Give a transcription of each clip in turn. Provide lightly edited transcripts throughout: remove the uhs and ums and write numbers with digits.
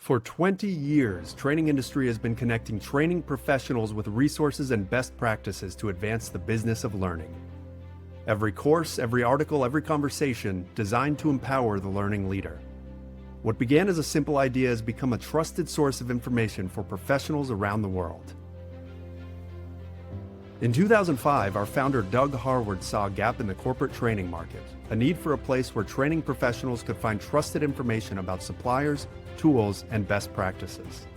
For 20 years, Training Industry has been connecting training professionals with resources and best practices to advance the business of learning. Every course, every article, every conversation designed to empower the learning leader. What began as a simple idea has become a trusted source of information for professionals around the world. In 2005, our founder Doug Harward saw a gap in the corporate training market, a need for a place where training professionals could find trusted information about suppliers, tools, and best practices.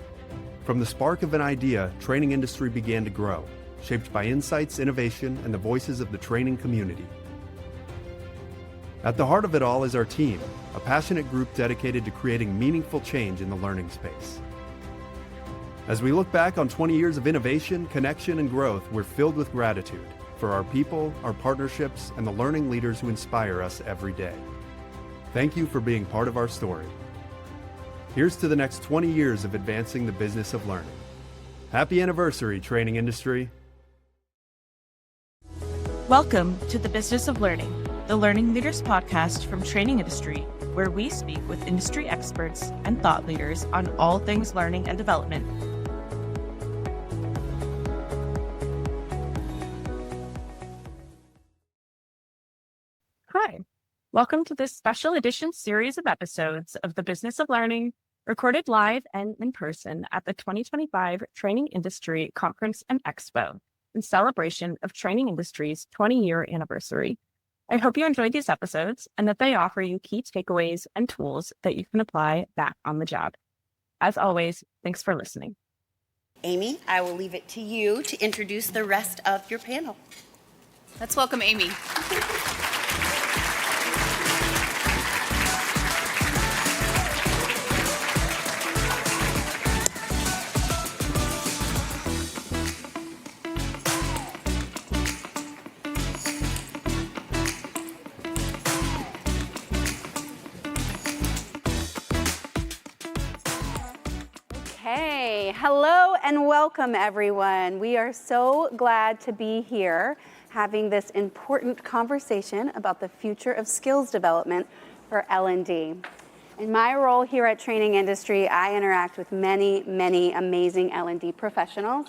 From the spark of an idea, Training Industry began to grow, shaped by insights, innovation, and the voices of the training community. At the heart of it all is our team, a passionate group dedicated to creating meaningful change in the learning space. As we look back on 20 years of innovation, connection, and growth, we're filled with gratitude for our people, our partnerships, and the learning leaders who inspire us every day. Thank you for being part of our story. Here's to the next 20 years of advancing the business of learning. Happy anniversary, Training Industry. Welcome to the Business of Learning, the Learning Leaders podcast from Training Industry, where we speak with industry experts and thought leaders on all things learning and development. Hi, welcome to this special edition series of episodes of the Business of Learning, recorded live and in person at the 2025 Training Industry Conference and Expo in celebration of Training Industry's 20-year anniversary. I hope you enjoyed these episodes and that they offer you key takeaways and tools that you can apply back on the job. As always, thanks for listening. Amy, I will leave it to you to introduce the rest of your panel. Let's welcome Amy. Hello and welcome, everyone. We are so glad to be here having this important conversation about the future of skills development for L&D. In my role here at Training Industry, I interact with many amazing L&D professionals.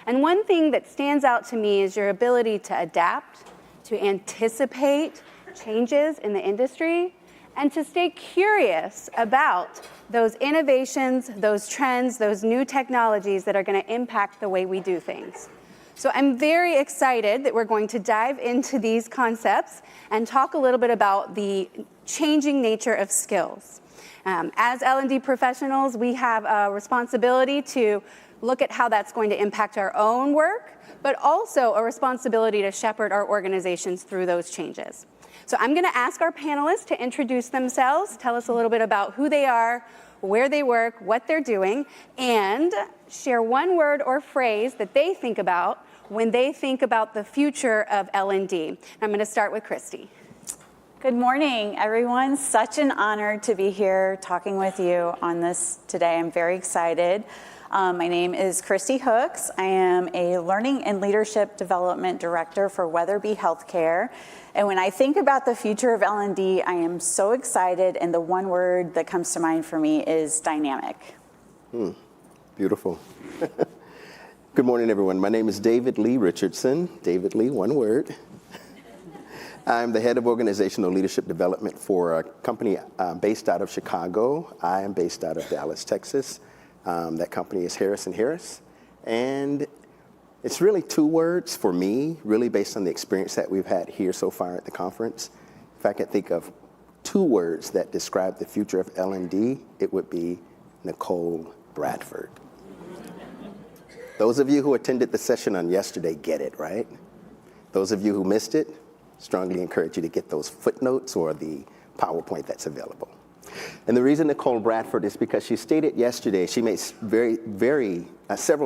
And one thing that stands out to me is your ability to adapt, to anticipate changes in the industry, and to stay curious about those innovations, those trends, those new technologies that are going to impact the way we do things. So I'm very excited that we're going to dive into these concepts and talk a little bit about the changing nature of skills. As L&D professionals, we have a responsibility to look at how that's going to impact our own work, but also a responsibility to shepherd our organizations through those changes. So I'm going to ask our panelists to introduce themselves, tell us a little bit about who they are, where they work, what they're doing, and share one word or phrase that they think about when they think about the future of L&D. I'm going to start with Christy. Good morning, everyone. Such an honor to be here talking with you on this today. I'm very excited. My name is Christy Hooks. I am a Learning and Leadership Development Director for Weatherby Healthcare. And when I think about the future of L&D, I am so excited, and the one word that comes to mind for me is dynamic. Beautiful. Good morning, everyone. My name is David Lee Richardson. David Lee, one word. I'm the head of organizational leadership development for a company based out of Chicago. I am based out of Dallas, Texas. That company is Harris & Harris. And it's really two words for me, really based on the experience that we've had here so far at the conference. If I could think of two words that describe the future of L&D, it would be Nicole Bradford. Those of you who attended the session on yesterday get it, right? Those of you who missed it, strongly encourage you to get those footnotes or the PowerPoint that's available. And the reason Nicole Bradford is because she stated yesterday, she made several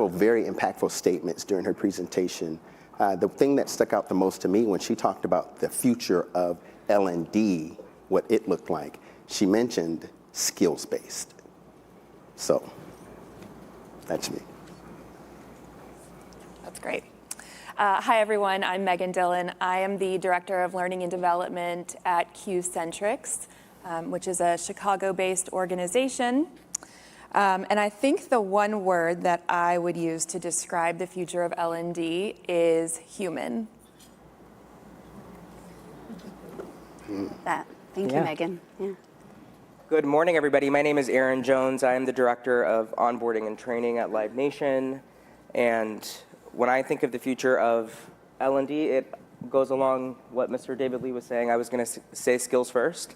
very impactful statements during her presentation. The thing that stuck out the most to me when she talked about the future of L&D, what it looked like, she mentioned skills-based. So, that's me. That's great. Hi, everyone. I'm Megan Dillon. I am the Director of Learning and Development at Q-Centrics, which is a Chicago-based organization. And I think the one word that I would use to describe the future of L&D is human. Thank you, Megan. Yeah. Good morning, everybody. My name is Aaron Jones. I am the Director of Onboarding and Training at Live Nation. And when I think of the future of L&D, it goes along what Mr. David Lee was saying. I was going to say skills first.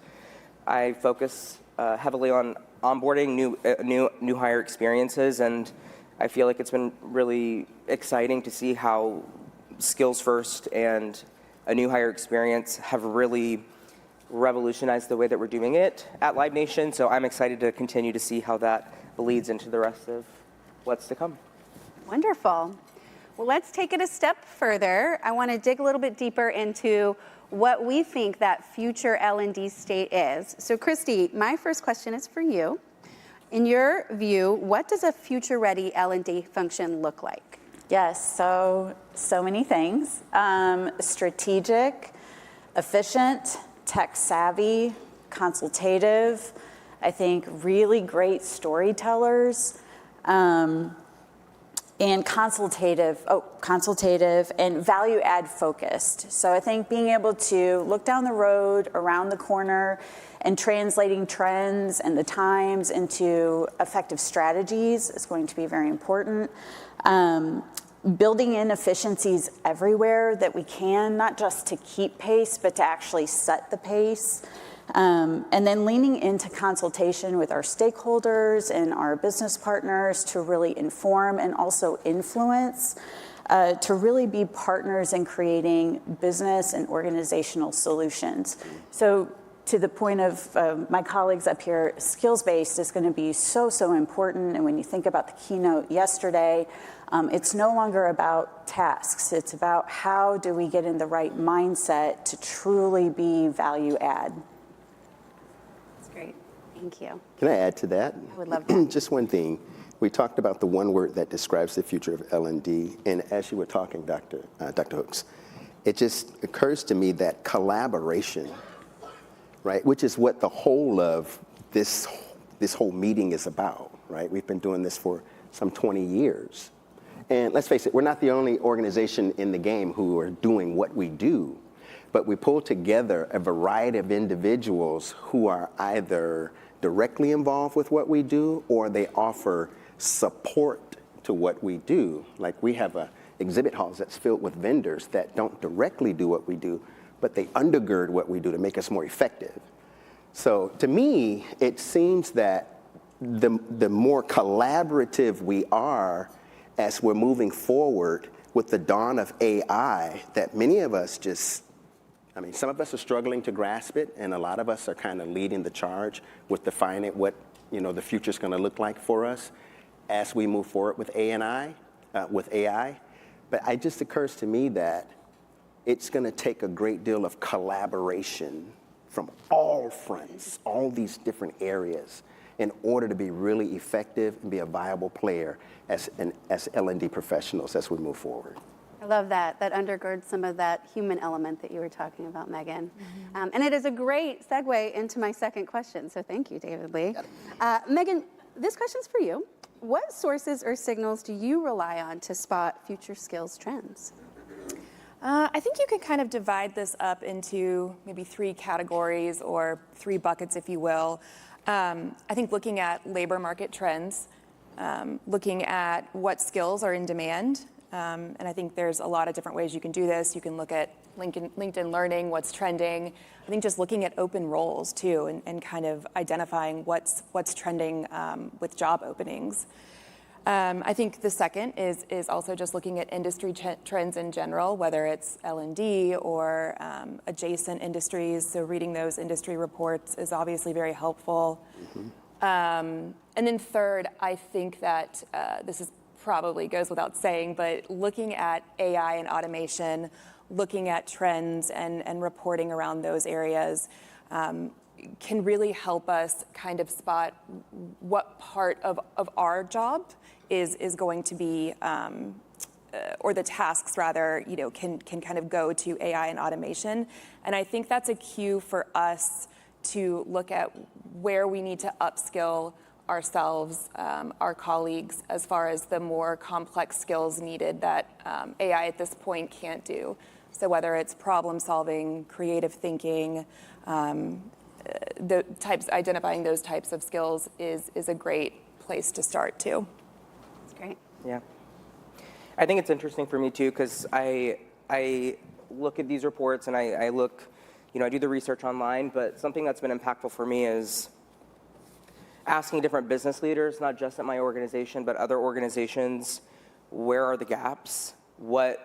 I focus heavily on onboarding new hire experiences, and I feel like it's been really exciting to see how skills first and a new hire experience have really revolutionized the way that we're doing it at Live Nation. So I'm excited to continue to see how that bleeds into the rest of what's to come. Wonderful. Well, let's take it a step further. I want to dig a little bit deeper into what we think that future L&D state is. So Christy, my first question is for you. In your view, what does a future-ready L&D function look like? Yes, so many things. Strategic, efficient, tech-savvy, consultative, I think really great storytellers, and consultative and value-add focused. So I think being able to look down the road, around the corner, and translating trends and the times into effective strategies is going to be very important. Building in efficiencies everywhere that we can, not just to keep pace, but to actually set the pace. And then leaning into consultation with our stakeholders and our business partners to really inform and also influence, to really be partners in creating business and organizational solutions. So to the point of my colleagues up here, skills-based is going to be so important. And when you think about the keynote yesterday, it's no longer about tasks. It's about how do we get in the right mindset to truly be value add. That's great. Thank you. Can I add to that? I would love that. Just one thing. We talked about the one word that describes the future of L&D, and as you were talking, Dr. Hooks, it just occurs to me that collaboration, right, which is what the whole of this whole meeting is about, right? We've been doing this for some 20 years. And let's face it, we're not the only organization in the game who are doing what we do, but we pull together a variety of individuals who are either directly involved with what we do or they offer support to what we do. Like we have exhibit halls that's filled with vendors that don't directly do what we do, but they undergird what we do to make us more effective. So to me, it seems that the more collaborative we are as we're moving forward with the dawn of AI, that many of us some of us are struggling to grasp it, and a lot of us are kind of leading the charge with defining what the future's going to look like for us as we move forward with AI. But it just occurs to me that it's going to take a great deal of collaboration from all fronts, all these different areas, in order to be really effective and be a viable player as L&D professionals as we move forward. I love that. That undergirds some of that human element that you were talking about, Megan. And it is a great segue into my second question. So thank you, David Lee. Megan, this question's for you. What sources or signals do you rely on to spot future skills trends? I think you can kind of divide this up into maybe 3 categories or 3 buckets, if you will. I think looking at labor market trends, looking at what skills are in demand, and I think there's a lot of different ways you can do this. You can look at LinkedIn Learning, what's trending. I think just looking at open roles too, and kind of identifying what's trending with job openings. I think the second is also just looking at industry trends in general, whether it's L&D or adjacent industries. So reading those industry reports is obviously very helpful. And then third, I think that this is probably goes without saying, but looking at AI and automation, looking at trends and reporting around those areas can really help us kind of spot what part of our job is going to be, or the tasks rather, can kind of go to AI and automation. And I think that's a cue for us to look at where we need to upskill ourselves, our colleagues, as far as the more complex skills needed that AI at this point can't do. So whether it's problem solving, creative thinking, identifying those types of skills is a great place to start too. That's great. Yeah. I think it's interesting for me too, because I look at these reports and I look, I do the research online, but something that's been impactful for me is asking different business leaders, not just at my organization, but other organizations, where are the gaps? Where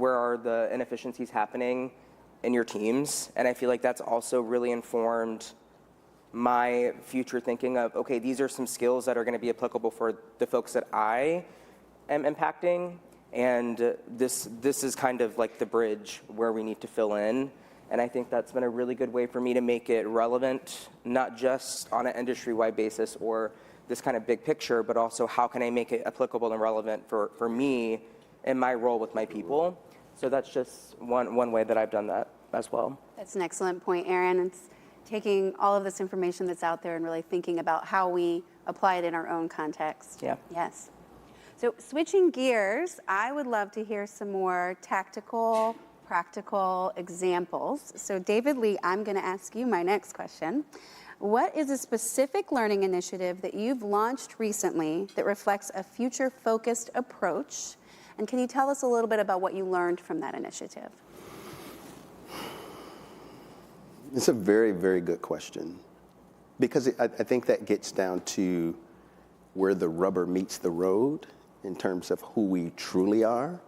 are the inefficiencies happening in your teams? And I feel like that's also really informed my future thinking of, okay, these are some skills that are going to be applicable for the folks that I am impacting. And this is kind of like the bridge where we need to fill in. And I think that's been a really good way for me to make it relevant, not just on an industry-wide basis or this kind of big picture, but also how can I make it applicable and relevant for me in my role with my people. So that's just one way that I've done that as well. That's an excellent point, Erin. It's taking all of this information that's out there and really thinking about how we apply it in our own context. Yeah. Yes. So switching gears, I would love to hear some more tactical, practical examples. So David Lee, I'm going to ask you my next question. What is a specific learning initiative that you've launched recently that reflects a future-focused approach? And can you tell us a little bit about what you learned from that initiative? It's a very, very good question, because I think that gets down to where the rubber meets the road in terms of who we truly are.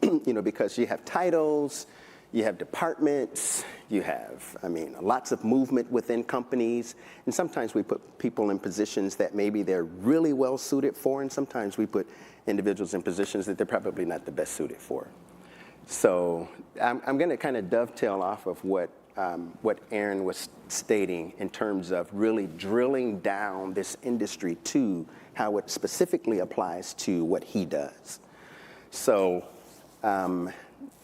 Because you have titles, you have departments, you have, lots of movement within companies, and sometimes we put people in positions that maybe they're really well suited for, and sometimes we put individuals in positions that they're probably not the best suited for. So I'm going to kind of dovetail off of what Erin was stating in terms of really drilling down this industry to how it specifically applies to what he does. So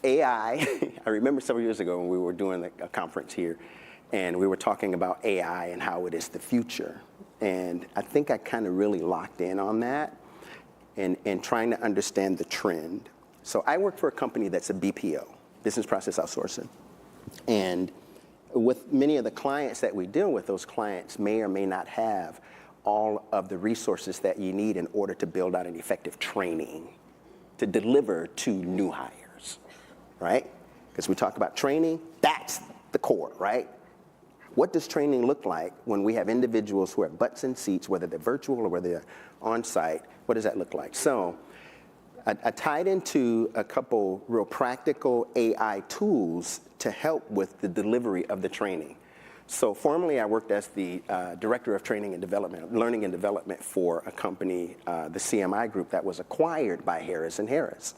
AI, I remember several years ago when we were doing a conference here, and we were talking about AI and how it is the future. And I think I kind of really locked in on that and trying to understand the trend. So I work for a company that's a BPO, business process outsourcing. And with many of the clients that we deal with, those clients may or may not have all of the resources that you need in order to build out an effective training to deliver to new hires, right? Because we talk about training, that's the core, right? What does training look like when we have individuals who have butts in seats, whether they're virtual or whether they're on-site? What does that look like? So I tied into a couple real practical AI tools to help with the delivery of the training. So formerly I worked as the Director of Training and Development, Learning and Development for a company, the CMI Group, that was acquired by Harris & Harris.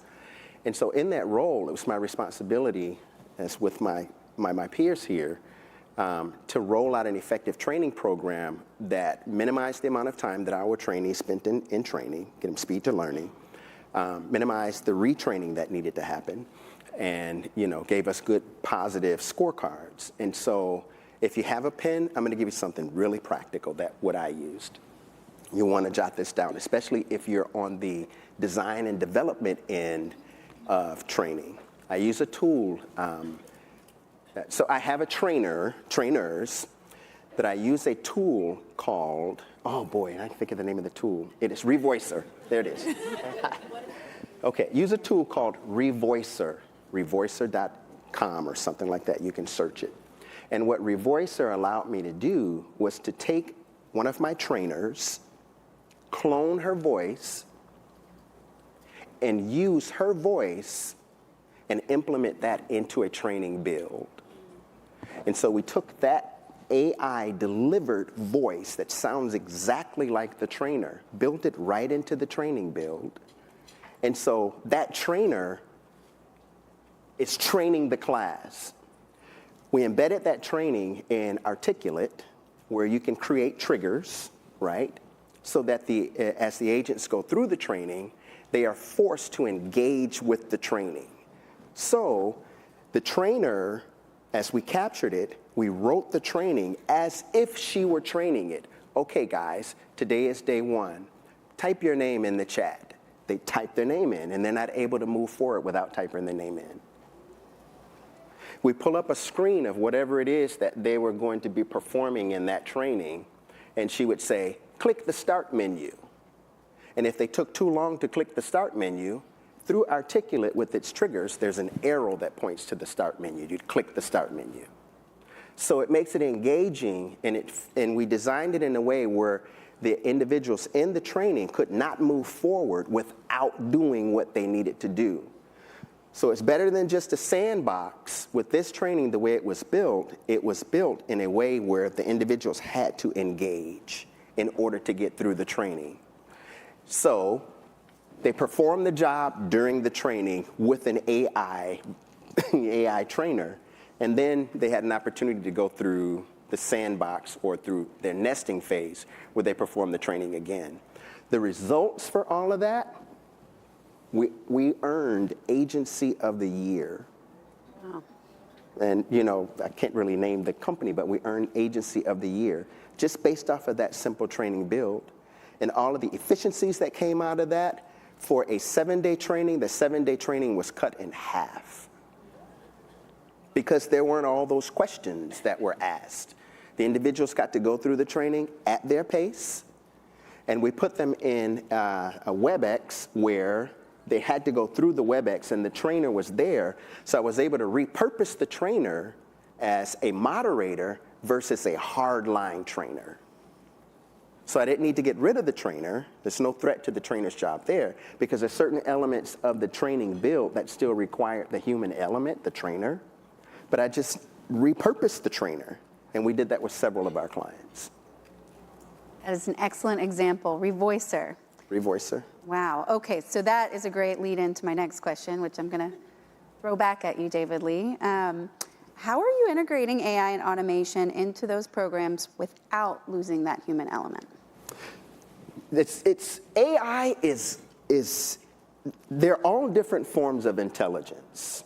And so in that role, it was my responsibility, as with my peers here, to roll out an effective training program that minimized the amount of time that our trainees spent in training, get them speed to learning, minimized the retraining that needed to happen, and gave us good positive scorecards. And so if you have a pen, I'm going to give you something really practical that what I used. You want to jot this down, especially if you're on the design and development end of training. I use a tool. So I have trainers, that I use a tool called, oh boy, I can think of the name of the tool. It is Revoicer. There it is. Okay, use a tool called Revoicer, revoicer.com or something like that. You can search it. And what Revoicer allowed me to do was to take one of my trainers, clone her voice, and use her voice and implement that into a training build. And so we took that AI delivered voice that sounds exactly like the trainer, built it right into the training build. And so that trainer is training the class. We embedded that training in Articulate, where you can create triggers, right? So that as the agents go through the training, they are forced to engage with the training. So the trainer, as we captured it, we wrote the training as if she were training it okay guys, today is day 1. Type your name in the chat. They type their name in, and they're not able to move forward without typing their name in. We pull up a screen of whatever it is that they were going to be performing in that training, and she would say, click the start menu. And if they took too long to click the start menu, through Articulate with its triggers, there's an arrow that points to the start menu. You'd click the start menu. So it makes it engaging, and we designed it in a way where the individuals in the training could not move forward without doing what they needed to do. So it's better than just a sandbox. With this training, the way it was built in a way where the individuals had to engage in order to get through the training. So they performed the job during the training with an AI trainer, and then they had an opportunity to go through the sandbox or through their nesting phase where they perform the training again. The results for all of that, we earned Agency of the Year. Wow. And I can't really name the company, but we earned Agency of the Year just based off of that simple training build. And all of the efficiencies that came out of that, for a 7-day training, the 7-day training was cut in half. Because there weren't all those questions that were asked. The individuals got to go through the training at their pace, and we put them in a WebEx where they had to go through the WebEx, and the trainer was there, so I was able to repurpose the trainer as a moderator versus a hardline trainer. So I didn't need to get rid of the trainer. There's no threat to the trainer's job there, because there's certain elements of the training build that still require the human element, the trainer, but I just repurposed the trainer. And we did that with several of our clients. That is an excellent example. Revoicer. Revoicer. Wow. Okay, so that is a great lead into my next question, which I'm going to throw back at you, David Lee. How are you integrating AI and automation into those programs without losing that human element? AI is they're all different forms of intelligence.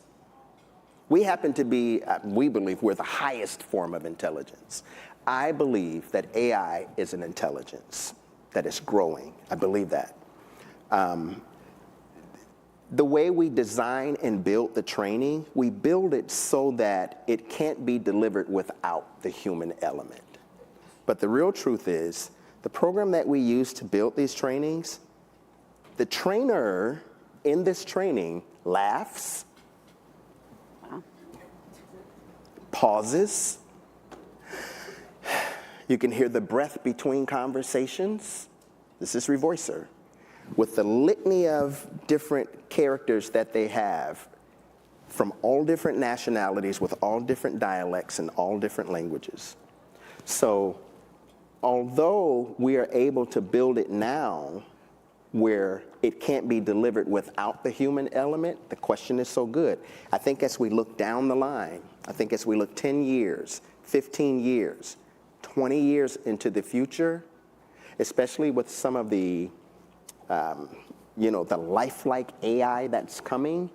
We happen to be, we believe we're the highest form of intelligence. I believe that AI is an intelligence that is growing. I believe that. The way we design and build the training, we build it so that it can't be delivered without the human element. But the real truth is, the program that we use to build these trainings, the trainer in this training laughs, pauses. You can hear the breath between conversations. This is Revoicer. With the litany of different characters that they have from all different nationalities with all different dialects and all different languages. So although we are able to build it now where it can't be delivered without the human element, the question is so good. I think as we look down the line, I think as we look 10 years, 15 years, 20 years into the future, especially with some of the, the lifelike AI that's coming,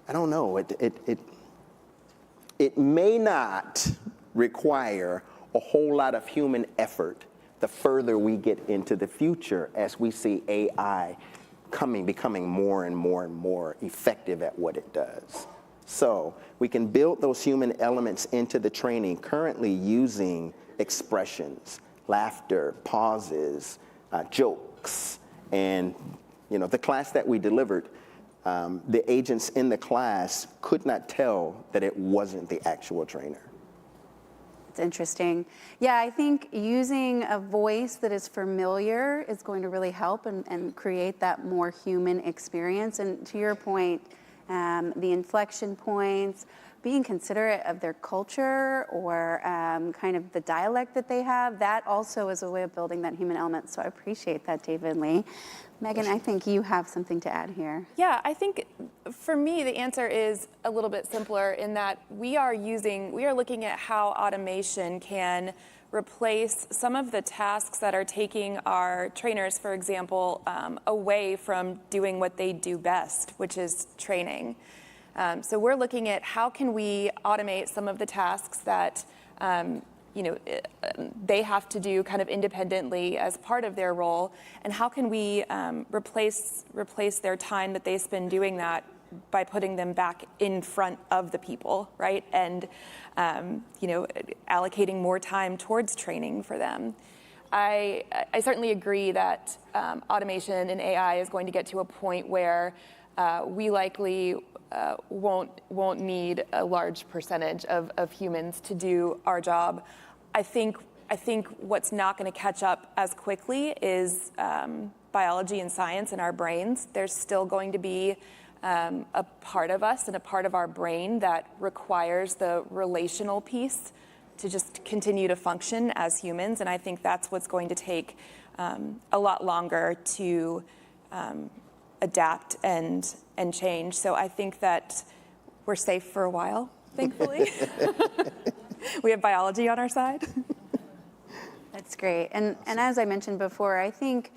I don't know, it may not require a whole lot of human effort the further we get into the future as we see AI becoming more and more and more effective at what it does. So we can build those human elements into the training currently using expressions, laughter, pauses, jokes. And the class that we delivered, the agents in the class could not tell that it wasn't the actual trainer. It's interesting. Yeah, I think using a voice that is familiar is going to really help and create that more human experience. And to your point, the inflection points, being considerate of their culture or kind of the dialect that they have, that also is a way of building that human element. So I appreciate that, David Lee. Megan, I think you have something to add here. Yeah, I think for me, the answer is a little bit simpler in that we are looking at how automation can replace some of the tasks that are taking our trainers, for example, away from doing what they do best, which is training. So we're looking at how can we automate some of the tasks that they have to do kind of independently as part of their role, and how can we replace their time that they spend doing that by putting them back in front of the people, right? And allocating more time towards training for them. I certainly agree that automation and AI is going to get to a point where we likely won't need a large percentage of humans to do our job. I think what's not going to catch up as quickly is biology and science in our brains. There's still going to be a part of us and a part of our brain that requires the relational piece to just continue to function as humans, and I think that's what's going to take a lot longer to adapt and change. So I think that we're safe for a while, thankfully. We have biology on our side. That's great. And as I mentioned before, I think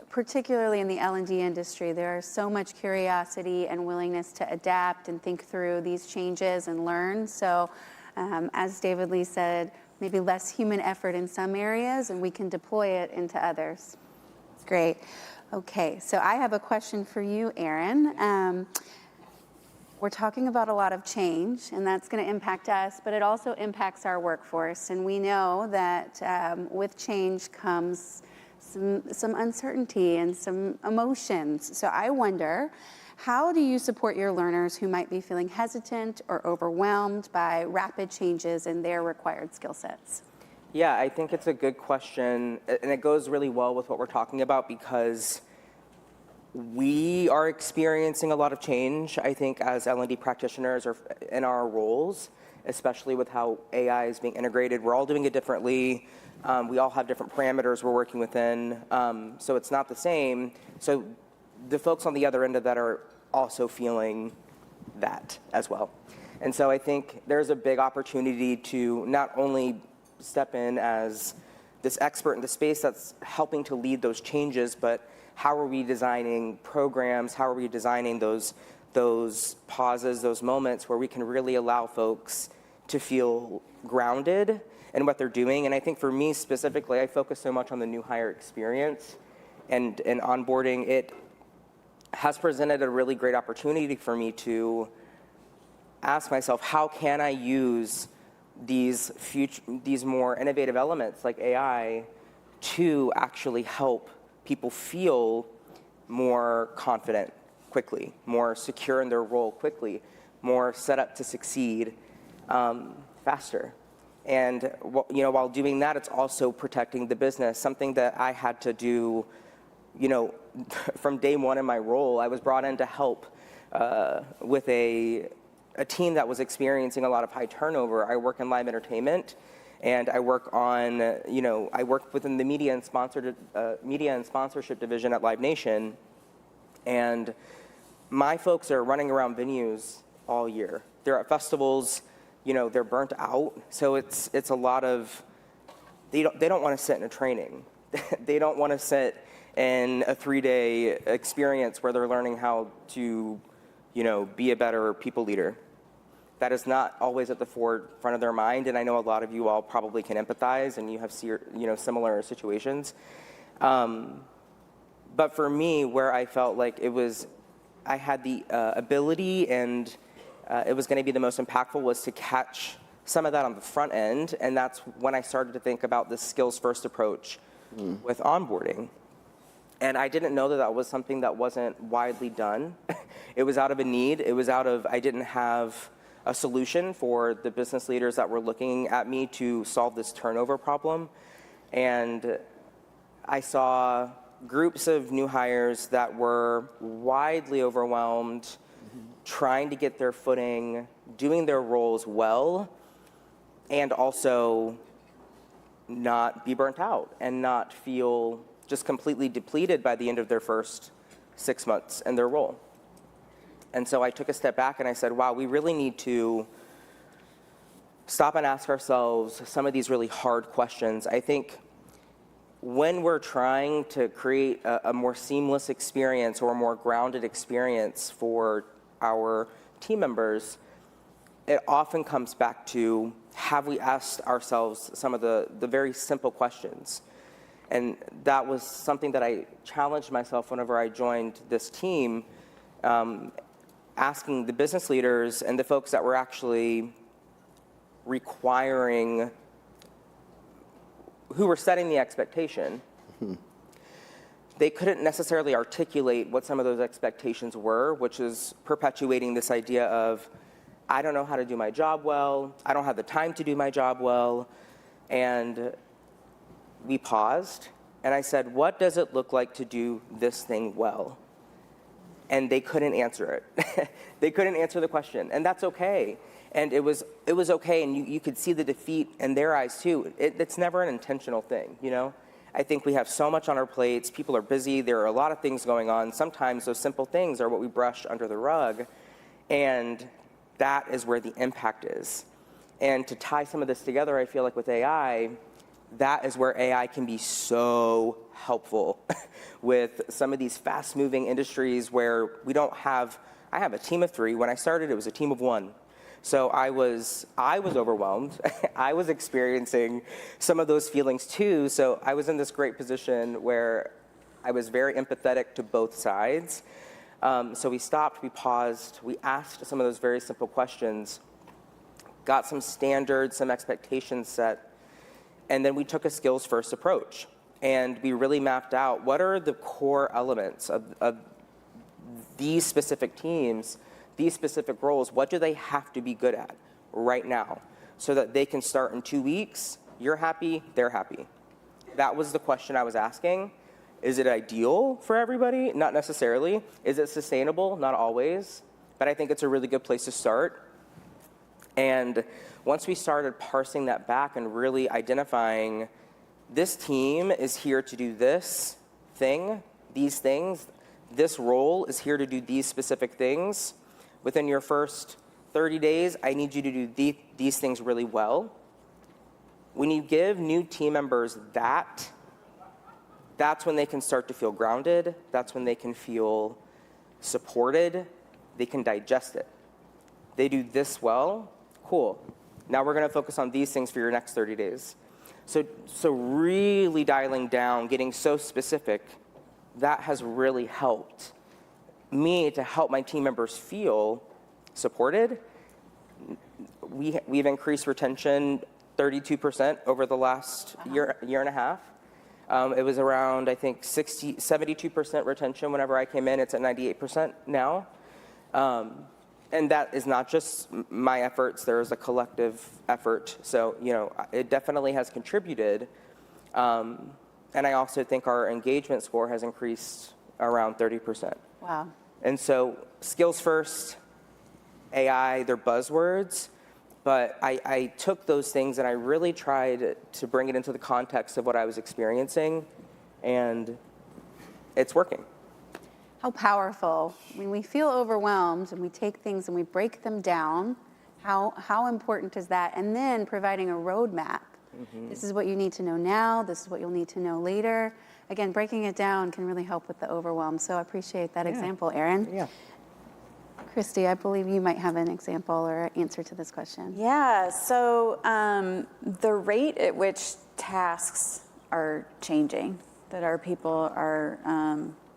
particularly in the L&D industry, there is so much curiosity and willingness to adapt and think through these changes and learn. So as David Lee said, maybe less human effort in some areas, and we can deploy it into others. It's great. Okay, so I have a question for you, Aaron. We're talking about a lot of change, and that's going to impact us, but it also impacts our workforce. And we know that with change comes some uncertainty and some emotions. So I wonder, how do you support your learners who might be feeling hesitant or overwhelmed by rapid changes in their required skill sets? Yeah, I think it's a good question, and it goes really well with what we're talking about because we are experiencing a lot of change, I think, as L&D practitioners or in our roles, especially with how AI is being integrated. We're all doing it differently. We all have different parameters we're working within, so it's not the same. So the folks on the other end of that are also feeling that as well. And so I think there's a big opportunity to not only step in as this expert in the space that's helping to lead those changes, but how are we designing programs? How are we designing those pauses, those moments where we can really allow folks to feel grounded in what they're doing? And I think for me specifically, I focus so much on the new hire experience and onboarding. It has presented a really great opportunity for me to ask myself, how can I use these more innovative elements like AI to actually help people feel more confident quickly, more secure in their role quickly, more set up to succeed faster. And while doing that, it's also protecting the business, something that I had to do from day one in my role. I was brought in to help with a team that was experiencing a lot of high turnover. I work in live entertainment, and I work on, I work within the media and sponsorship division at Live Nation, and my folks are running around venues all year. They're at festivals, they're burnt out, so it's a lot of, they don't want to sit in a training. They don't want to sit in a 3-day experience where they're learning how to, be a better people leader. That is not always at the forefront of their mind, and I know a lot of you all probably can empathize, and you have similar situations. But for me, where I felt like I had the ability and it was going to be the most impactful was to catch some of that on the front end, and that's when I started to think about this skills-first approach with onboarding. And I didn't know that was something that wasn't widely done. It was out of a need. It was I didn't have a solution for the business leaders that were looking at me to solve this turnover problem. And I saw groups of new hires that were widely overwhelmed, trying to get their footing, doing their roles well, and also not be burnt out and not feel just completely depleted by the end of their first 6 months in their role. And so I took a step back and I said, wow, we really need to stop and ask ourselves some of these really hard questions. I think when we're trying to create a more seamless experience or a more grounded experience for our team members, it often comes back to have we asked ourselves some of the very simple questions? And that was something that I challenged myself whenever I joined this team, asking the business leaders and the folks that were actually requiring, who were setting the expectation. They couldn't necessarily articulate what some of those expectations were, which is perpetuating this idea of, I don't know how to do my job well, I don't have the time to do my job well. And we paused, and I said, what does it look like to do this thing well? And they couldn't answer it. They couldn't answer the question, and that's okay. And it was okay, and you could see the defeat in their eyes too. It's never an intentional thing, you know? I think we have so much on our plates, people are busy, there are a lot of things going on. Sometimes those simple things are what we brush under the rug, and that is where the impact is. And to tie some of this together, I feel like with AI, that is where AI can be so helpful with some of these fast-moving industries where we don't have, I have a team of 3. When I started, it was a team of 1. So I was overwhelmed. I was experiencing some of those feelings too. So I was in this great position where I was very empathetic to both sides. So we stopped, we paused, we asked some of those very simple questions, got some standards, some expectations set, and then we took a skills-first approach. And we really mapped out what are the core elements of these specific teams, these specific roles, what do they have to be good at right now so that they can start in 2 weeks, you're happy, they're happy. That was the question I was asking. Is it ideal for everybody? Not necessarily. Is it sustainable? Not always. But I think it's a really good place to start. And once we started parsing that back and really identifying this team is here to do this thing, these things, this role is here to do these specific things. Within your first 30 days, I need you to do these things really well. When you give new team members that's when they can start to feel grounded. That's when they can feel supported. They can digest it. They do this well, cool. Now we're going to focus on these things for your next 30 days. So really dialing down, getting so specific, that has really helped me to help my team members feel supported. We've increased retention 32% over the last year and a half. It was around, I think, 72% retention whenever I came in. It's at 98% now. And that is not just my efforts. There is a collective effort. So, you know, it definitely has contributed. And I also think our engagement score has increased around 30%. Wow. And so skills first, AI, they're buzzwords. But I took those things and I really tried to bring it into the context of what I was experiencing, and it's working. How powerful. When we feel overwhelmed and we take things and we break them down, how important is that? And then providing a roadmap. Mm-hmm. This is what you need to know now. This is what you'll need to know later. Again, breaking it down can really help with the overwhelm. So I appreciate that example, Erin. Yeah. Christy, I believe you might have an example or answer to this question. Yeah, so the rate at which tasks are changing, that our people are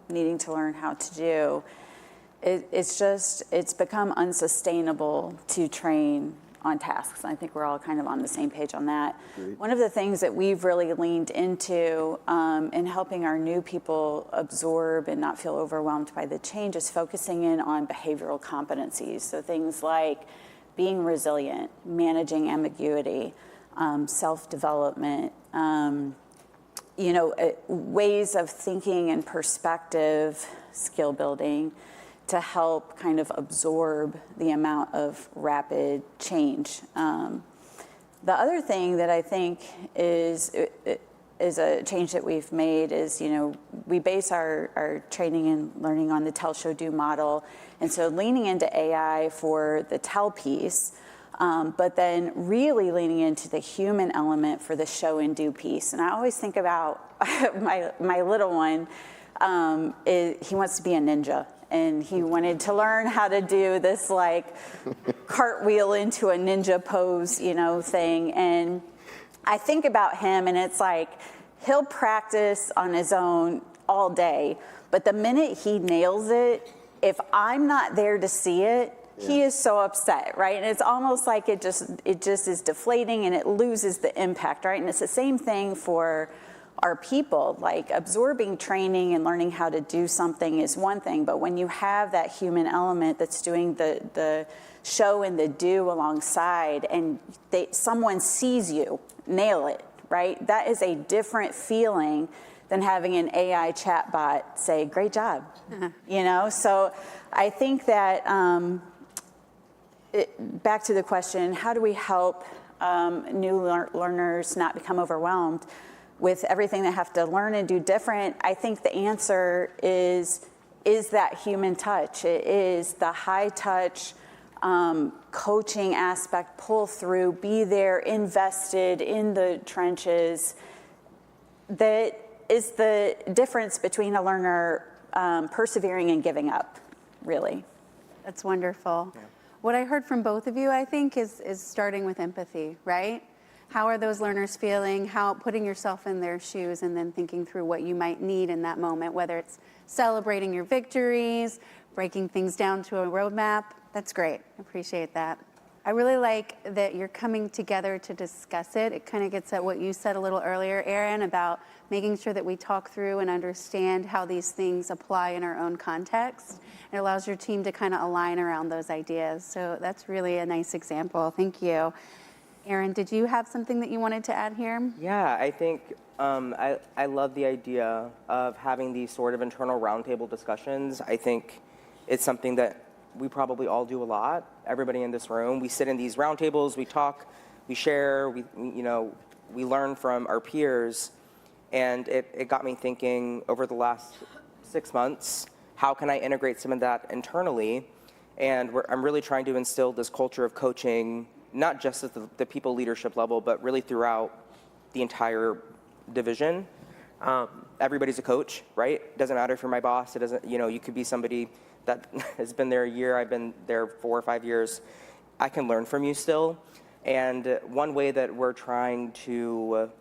needing to learn how to do, it's become unsustainable to train on tasks. And I think we're all kind of on the same page on that. Great. One of the things that we've really leaned into in helping our new people absorb and not feel overwhelmed by the change is focusing in on behavioral competencies. So things like being resilient, managing ambiguity, self-development, ways of thinking and perspective, skill building, to help kind of absorb the amount of rapid change. The other thing that I think is a change that we've made is, we base our training and learning on the tell, show, do model. And so leaning into AI for the tell piece, but then really leaning into the human element for the show and do piece. And I always think about my little one, he wants to be a ninja. and he wanted to learn how to do this like cartwheel into a ninja pose, thing. And I think about him, and it's like he'll practice on his own all day, but the minute he nails it, if I'm not there to see it, he is so upset, right? And it's almost like it just is deflating, and it loses the impact, right? And it's the same thing for our people. Like absorbing training and learning how to do something is one thing, but when you have that human element that's doing the show and the do alongside, and someone sees you nail it, right? That is a different feeling than having an AI chatbot say, "Great job," So I think that. Back to the question, how do we help new learners not become overwhelmed with everything they have to learn and do different? I think the answer is that human touch. It is the high touch coaching aspect, pull through, be there, invested in the trenches. That is the difference between a learner persevering and giving up, really. That's wonderful. Yeah. What I heard from both of you, I think, is starting with empathy, right? How are those learners feeling? How putting yourself in their shoes and then thinking through what you might need in that moment, whether it's celebrating your victories, breaking things down to a roadmap. That's great. I appreciate that. I really like that you're coming together to discuss it. It kind of gets at what you said a little earlier, Erin, about making sure that we talk through and understand how these things apply in our own context. It allows your team to kind of align around those ideas. So that's really a nice example. Thank you. Erin, did you have something that you wanted to add here? Yeah, I think I love the idea of having these sort of internal roundtable discussions. I think it's something that we probably all do a lot. Everybody in this room, we sit in these roundtables, we talk, we share, we learn from our peers. And it got me thinking over the last 6 months, how can I integrate some of that internally? And I'm really trying to instill this culture of coaching, not just at the people leadership level, but really throughout the entire division. Everybody's a coach, right? Doesn't matter if you're my boss. It doesn't, you could be somebody that has been there a year. I've been there 4 or 5 years. I can learn from you still. And one way that we're trying to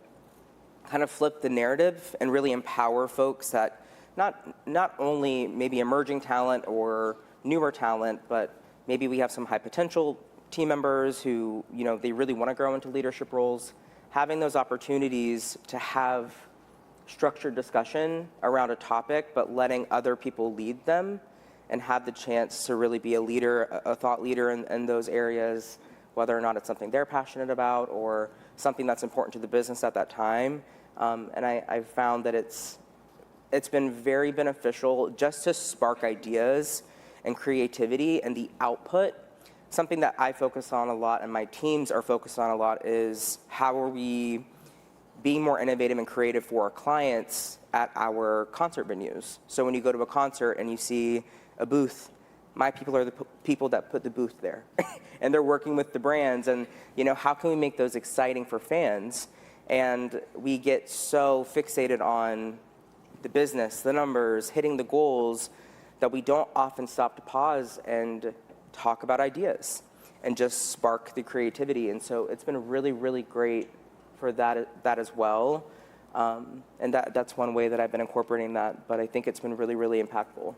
kind of flip the narrative and really empower folks that not only maybe emerging talent or newer talent, but maybe we have some high potential team members who, they really want to grow into leadership roles. Having those opportunities to have structured discussion around a topic, but letting other people lead them and have the chance to really be a leader, a thought leader in those areas, whether or not it's something they're passionate about or something that's important to the business at that time. And I've found that it's been very beneficial just to spark ideas and creativity, and the output. Something that I focus on a lot and my teams are focused on a lot is how are we being more innovative and creative for our clients at our concert venues. So when you go to a concert and you see a booth, my people are the people that put the booth there. And they're working with the brands, and how can we make those exciting for fans? And we get so fixated on the business, the numbers, hitting the goals, that we don't often stop to pause and talk about ideas and just spark the creativity. And so it's been really, really great for that as well. And that's one way that I've been incorporating that, but I think it's been really, really impactful.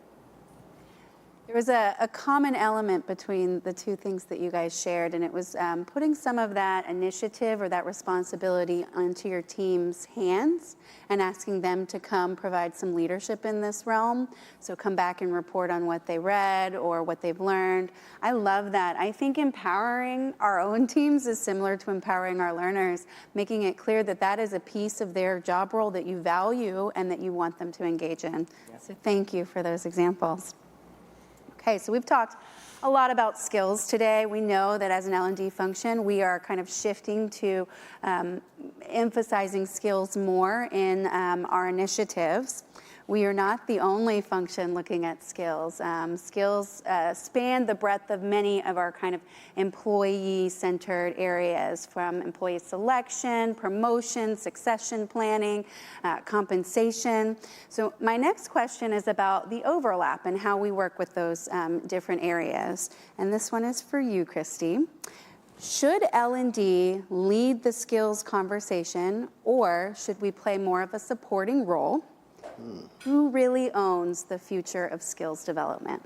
There was a common element between the two things that you guys shared, and it was putting some of that initiative or that responsibility onto your team's hands and asking them to come provide some leadership in this realm. So come back and report on what they read or what they've learned. I love that. I think empowering our own teams is similar to empowering our learners, making it clear that that is a piece of their job role that you value and that you want them to engage in. Yeah. So thank you for those examples. Okay, so we've talked a lot about skills today. We know that as an L&D function, we are kind of shifting to emphasizing skills more in our initiatives. we are not the only function looking at skills. Skills span the breadth of many of our kind of employee-centered areas, from employee selection, promotion, succession planning, compensation. So my next question is about the overlap and how we work with those different areas. And this one is for you, Christy. Should L&D lead the skills conversation, or should we play more of a supporting role? Who really owns the future of skills development?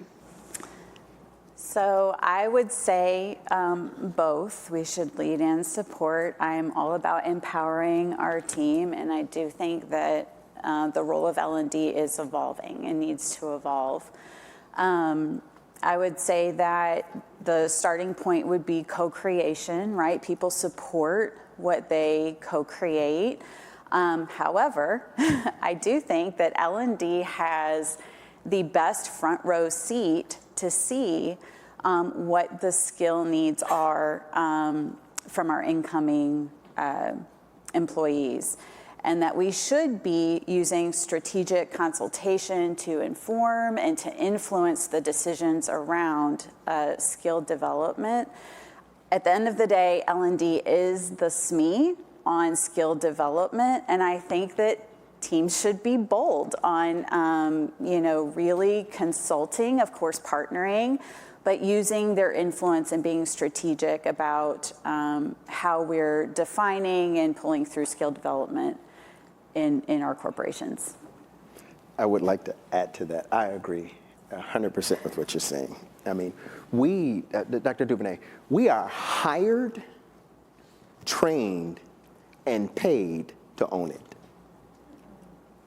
So I would say both. We should lead and support. I'm all about empowering our team, and I do think that the role of L&D is evolving and needs to evolve. I would say that the starting point would be co-creation, right? People support what they co-create. However, I do think that L&D has the best front row seat to see what the skill needs are from our incoming employees, and that we should be using strategic consultation to inform and to influence the decisions around skill development. At the end of the day, L&D is the SME on skill development, and I think that teams should be bold on, really consulting, of course, partnering, but using their influence and being strategic about how we're defining and pulling through skill development in our corporations. I would like to add to that. I agree 100% with what you're saying. I mean, Dr. Duvernay, we are hired, trained, and paid to own it.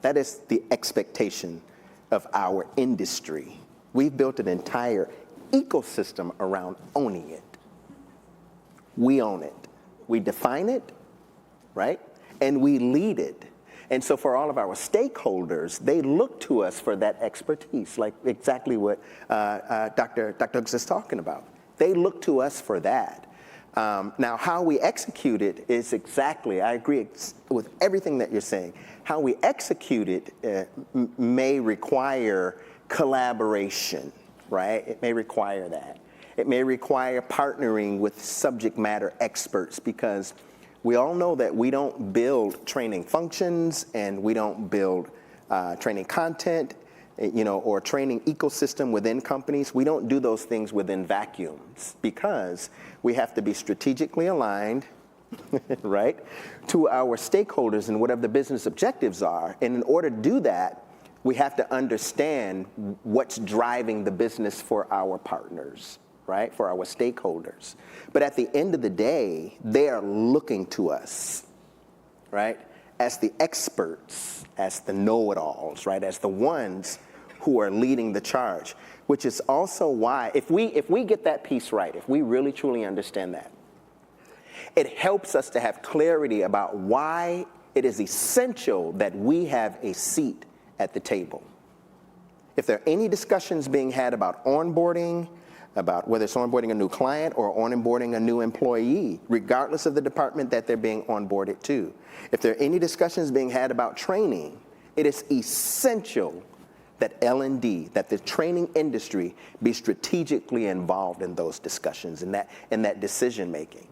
That is the expectation of our industry. We've built an entire ecosystem around owning it. We own it. We define it, right? And we lead it. And so for all of our stakeholders, they look to us for that expertise, like exactly what Dr. Hooks is talking about. They look to us for that. Now, how we execute it is exactly, I agree with everything that you're saying. How we execute it may require collaboration, right? It may require that. It may require partnering with subject matter experts, because we all know that we don't build training functions and we don't build training content, or training ecosystem within companies. We don't do those things within vacuums, because we have to be strategically aligned, right, to our stakeholders and whatever the business objectives are. And in order to do that, we have to understand what's driving the business for our partners, right, for our stakeholders. But at the end of the day, they are looking to us, right, as the experts, as the know-it-alls, right, as the ones who are leading the charge, which is also why, if we get that piece right, if we really truly understand that, it helps us to have clarity about why it is essential that we have a seat at the table. If there are any discussions being had about onboarding, about whether it's onboarding a new client or onboarding a new employee, regardless of the department that they're being onboarded to. If there are any discussions being had about training, it is essential that L&D, that the training industry be strategically involved in those discussions and that decision making,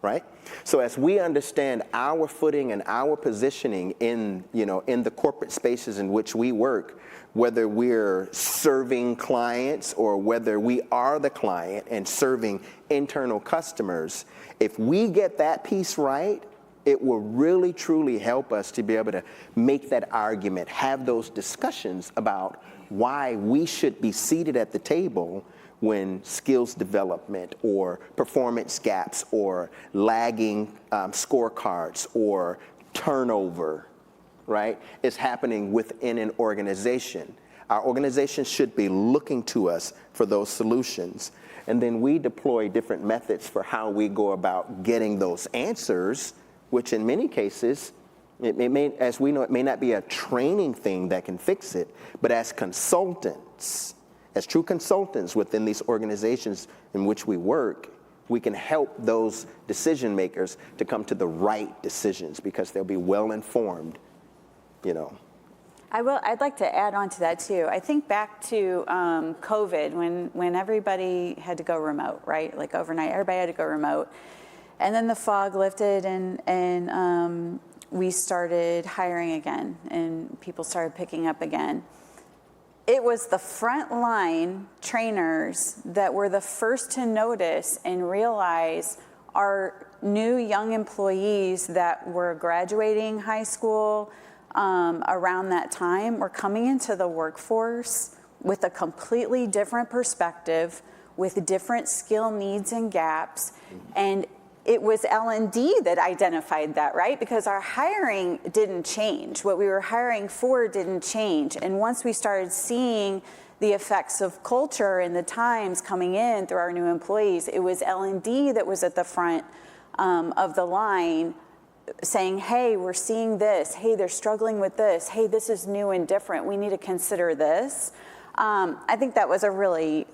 right? So as we understand our footing and our positioning in the corporate spaces in which we work, whether we're serving clients or whether we are the client and serving internal customers, if we get that piece right, it will really, truly help us to be able to make that argument, have those discussions about why we should be seated at the table when skills development or performance gaps or lagging scorecards or turnover, right, is happening within an organization. Our organization should be looking to us for those solutions. And then we deploy different methods for how we go about getting those answers, which in many cases, it may, as we know, it may not be a training thing that can fix it, but as consultants, as true consultants within these organizations in which we work, we can help those decision makers to come to the right decisions because they'll be well informed, I'd like to add on to that too. I think back to COVID when everybody had to go remote, right? Like overnight, everybody had to go remote. And then the fog lifted and we started hiring again and people started picking up again. It was the frontline trainers that were the first to notice and realize our new young employees that were graduating high school around that time were coming into the workforce with a completely different perspective, with different skill needs and gaps. And it was L&D that identified that, right? Because our hiring didn't change. What we were hiring for didn't change. And once we started seeing the effects of culture and the times coming in through our new employees, it was L&D that was at the front of the line saying, hey, we're seeing this. Hey, they're struggling with this. Hey, this is new and different. We need to consider this. I think that was a really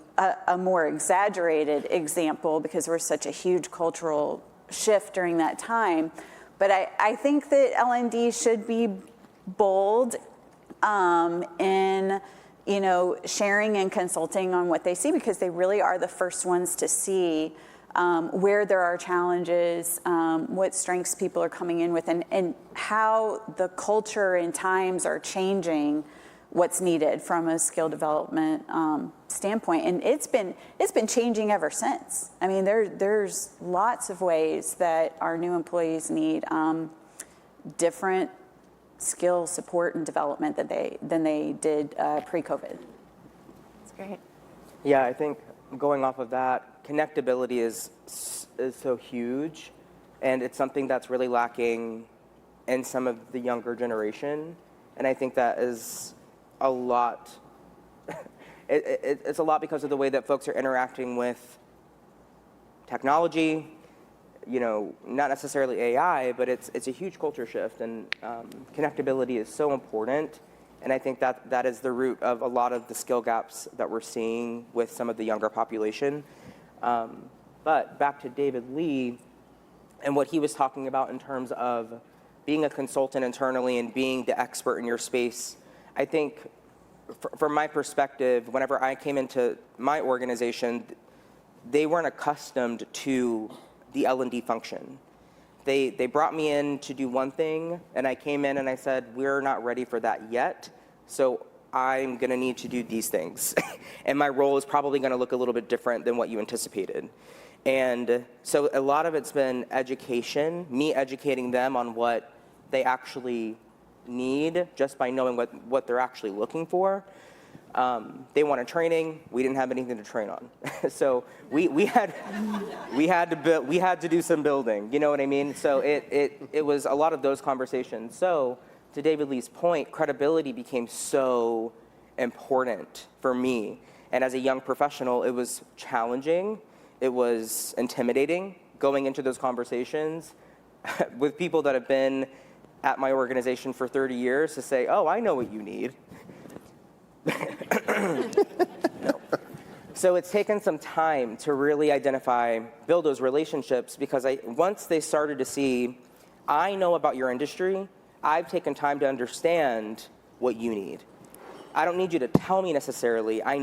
a more exaggerated example because there was such a huge cultural shift during that time. But I think that L&D should be bold in sharing and consulting on what they see, because they really are the first ones to see where there are challenges, what strengths people are coming in with, and how the culture and times are changing what's needed from a skill development standpoint. And it's been changing ever since. I mean, there's lots of ways that our new employees need different skill support and development than they did pre-COVID. That's great. Yeah, I think going off of that, connectability is so huge, and it's something that's really lacking in some of the younger generation. And I think that is a lot. It's a lot because of the way that folks are interacting with technology. Not necessarily AI, but it's a huge culture shift, and connectability is so important. And I think that is the root of a lot of the skill gaps that we're seeing with some of the younger population. But back to David Lee and what he was talking about in terms of being a consultant internally and being the expert in your space. I think from my perspective, whenever I came into my organization, they weren't accustomed to the L&D function. They brought me in to do one thing, and I came in and I said, we're not ready for that yet, so I'm gonna need to do these things. And my role is probably gonna look a little bit different than what you anticipated. And so a lot of it's been education, me educating them on what they actually need just by knowing what they're actually looking for. They wanted training. We didn't have anything to train on. So we had to do some building, you know what I mean? So it was a lot of those conversations. So to David Lee's point, credibility became so important for me. And as a young professional, it was challenging. It was intimidating going into those conversations with people that have been at my organization for 30 years to say, oh, I know what you need. So it's taken some time to really build those relationships, because once they started to see, I know about your industry, I've taken time to understand what you need. I don't need you to tell me necessarily. I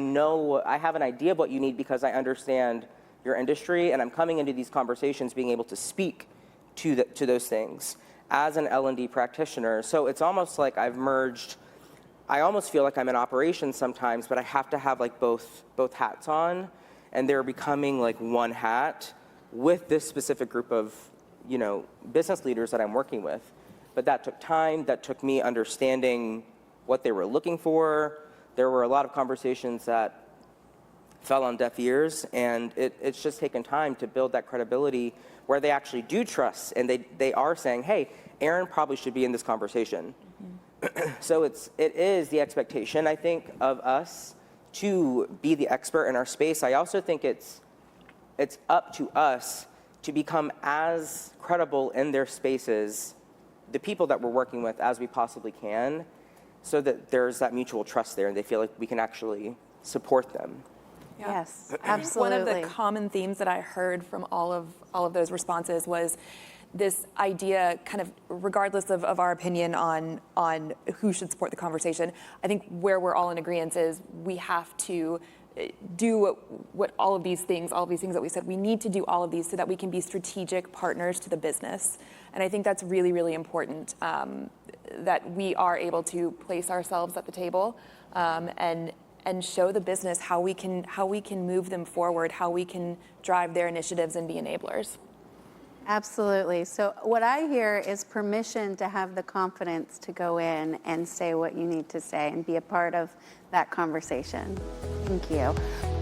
have an idea of what you need because I understand your industry, and I'm coming into these conversations being able to speak to those things as an L&D practitioner. So it's almost like I've merged. I almost feel like I'm in operations sometimes, but I have to have like both hats on, and they're becoming like one hat with this specific group of business leaders that I'm working with. But that took time. That took me understanding what they were looking for. There were a lot of conversations that fell on deaf ears, and it's just taken time to build that credibility where they actually do trust, and they are saying, hey, Aaron probably should be in this conversation. Mm-hmm. So it is the expectation, I think, of us to be the expert in our space. I also think it's up to us to become as credible in their spaces, the people that we're working with, as we possibly can, so that there's that mutual trust there and they feel like we can actually support them. Yeah. Yes, absolutely. One of the common themes that I heard from all of those responses was this idea, kind of regardless of our opinion on who should support the conversation, I think where we're all in agreement is we have to do what all of these things that we said, we need to do all of these so that we can be strategic partners to the business. And I think that's really, really important, that we are able to place ourselves at the table and show the business how we can move them forward, how we can drive their initiatives and be enablers. Absolutely. So what I hear is permission to have the confidence to go in and say what you need to say and be a part of that conversation. Thank you.